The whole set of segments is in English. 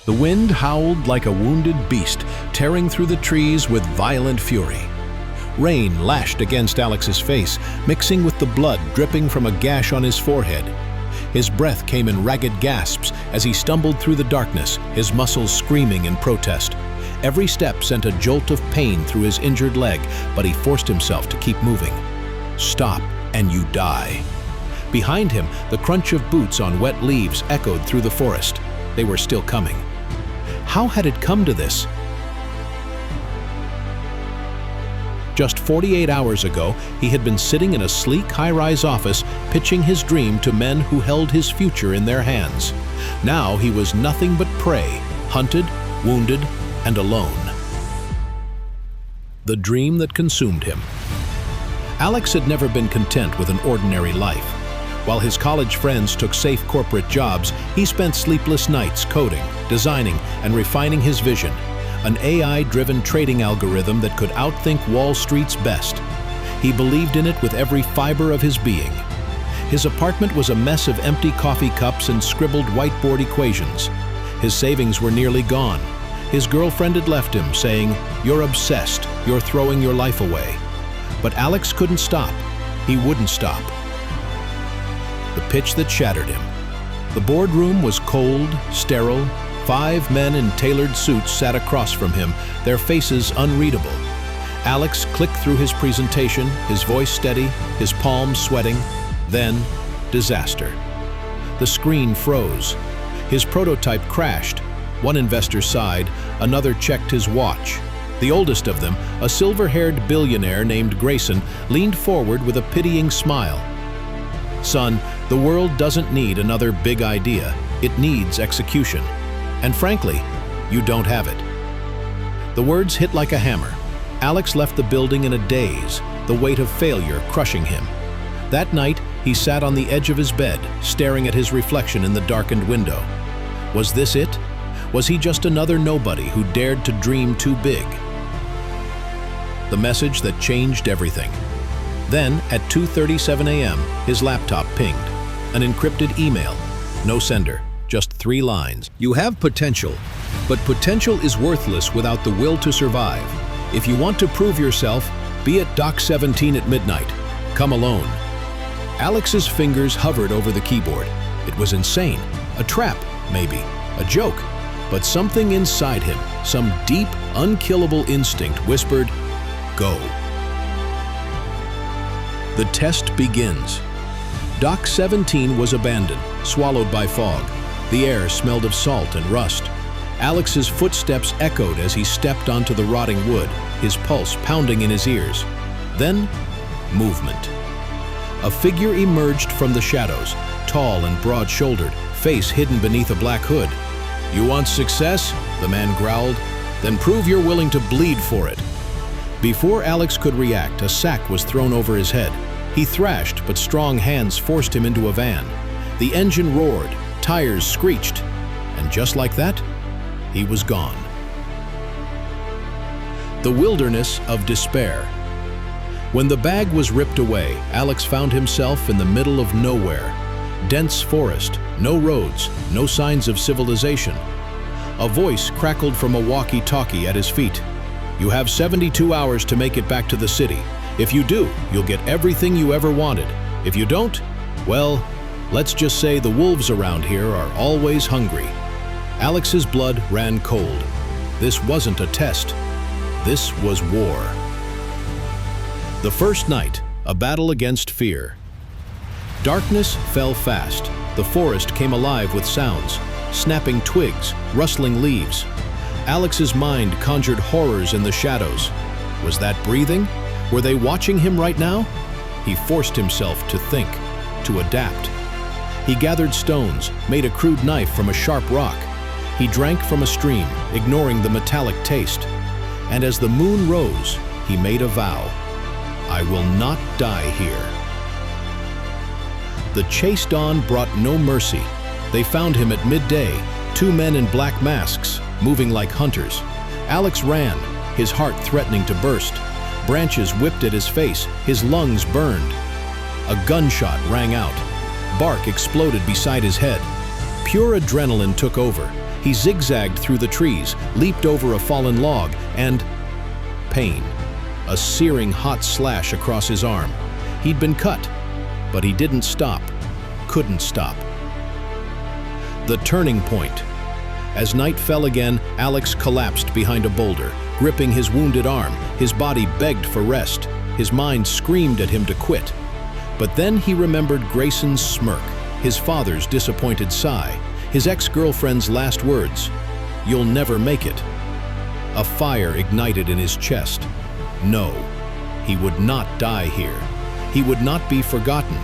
The wind howled like a wounded beast, tearing through the trees with violent fury. Rain lashed against Alex's face, mixing with the blood dripping from a gash on his forehead. His breath came in ragged gasps as he stumbled through the darkness, his muscles screaming in protest. Every step sent a jolt of pain through his injured leg, but he forced himself to keep moving. Stop, and you die. Behind him, the crunch of boots on wet leaves echoed through the forest. They were still coming. How had it come to this? Just 48 hours ago, he had been sitting in a sleek, high-rise office, pitching his dream to men who held his future in their hands. Now he was nothing but prey, hunted, wounded, and alone. The dream that consumed him. Alex had never been content with an ordinary life. While his college friends took safe corporate jobs, he spent sleepless nights coding, designing, and refining his vision. An AI-driven trading algorithm that could outthink Wall Street's best. He believed in it with every fiber of his being. His apartment was a mess of empty coffee cups and scribbled whiteboard equations. His savings were nearly gone. His girlfriend had left him, saying, "You're obsessed, you're throwing your life away." But Alex couldn't stop. He wouldn't stop. The pitch that shattered him. The boardroom was cold, sterile. 5 men in tailored suits sat across from him, their faces unreadable. Alex clicked through his presentation, his voice steady, his palms sweating. Then, disaster. The screen froze. His prototype crashed. One investor sighed, another checked his watch. The oldest of them, a silver-haired billionaire named Grayson, leaned forward with a pitying smile. "Son, the world doesn't need another big idea. It needs execution. And frankly, you don't have it." The words hit like a hammer. Alex left the building in a daze, the weight of failure crushing him. That night, he sat on the edge of his bed, staring at his reflection in the darkened window. Was this it? Was he just another nobody who dared to dream too big? The message that changed everything. Then, at 2:37 a.m., his laptop pinged. An encrypted email. No sender. Just 3 lines. "You have potential, but potential is worthless without the will to survive. If you want to prove yourself, be at Dock 17 at midnight. Come alone." Alex's fingers hovered over the keyboard. It was insane. A trap, maybe. A joke. But something inside him, some deep, unkillable instinct whispered, "Go." The test begins. Dock 17 was abandoned, swallowed by fog. The air smelled of salt and rust. Alex's footsteps echoed as he stepped onto the rotting wood, his pulse pounding in his ears. Then, movement. A figure emerged from the shadows, tall and broad-shouldered, face hidden beneath a black hood. "You want success?" the man growled. "Then prove you're willing to bleed for it." Before Alex could react, a sack was thrown over his head. He thrashed, but strong hands forced him into a van. The engine roared, tires screeched, and just like that, he was gone. The wilderness of despair. When the bag was ripped away, Alex found himself in the middle of nowhere. Dense forest, no roads, no signs of civilization. A voice crackled from a walkie-talkie at his feet. "You have 72 hours to make it back to the city. If you do, you'll get everything you ever wanted. If you don't, well, let's just say the wolves around here are always hungry." Alex's blood ran cold. This wasn't a test. This was war. The first night, a battle against fear. Darkness fell fast. The forest came alive with sounds, snapping twigs, rustling leaves. Alex's mind conjured horrors in the shadows. Was that breathing? Were they watching him right now? He forced himself to think, to adapt. He gathered stones, made a crude knife from a sharp rock. He drank from a stream, ignoring the metallic taste. And as the moon rose, he made a vow. "I will not die here." The chase dawn brought no mercy. They found him at midday, 2 men in black masks, moving like hunters. Alex ran, his heart threatening to burst. Branches whipped at his face, his lungs burned. A gunshot rang out. Bark exploded beside his head. Pure adrenaline took over. He zigzagged through the trees, leaped over a fallen log, and pain. A searing hot slash across his arm. He'd been cut, but he didn't stop, couldn't stop. The turning point. As night fell again, Alex collapsed behind a boulder, gripping his wounded arm. His body begged for rest. His mind screamed at him to quit. But then he remembered Grayson's smirk, his father's disappointed sigh, his ex-girlfriend's last words, "You'll never make it." A fire ignited in his chest. No, he would not die here. He would not be forgotten.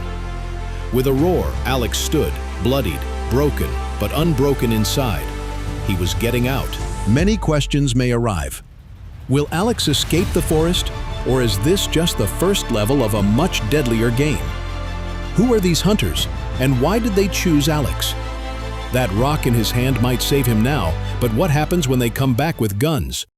With a roar, Alex stood, bloodied, broken, but unbroken inside. He was getting out. Many questions may arrive. Will Alex escape the forest, or is this just the first level of a much deadlier game? Who are these hunters, and why did they choose Alex? That rock in his hand might save him now, but what happens when they come back with guns?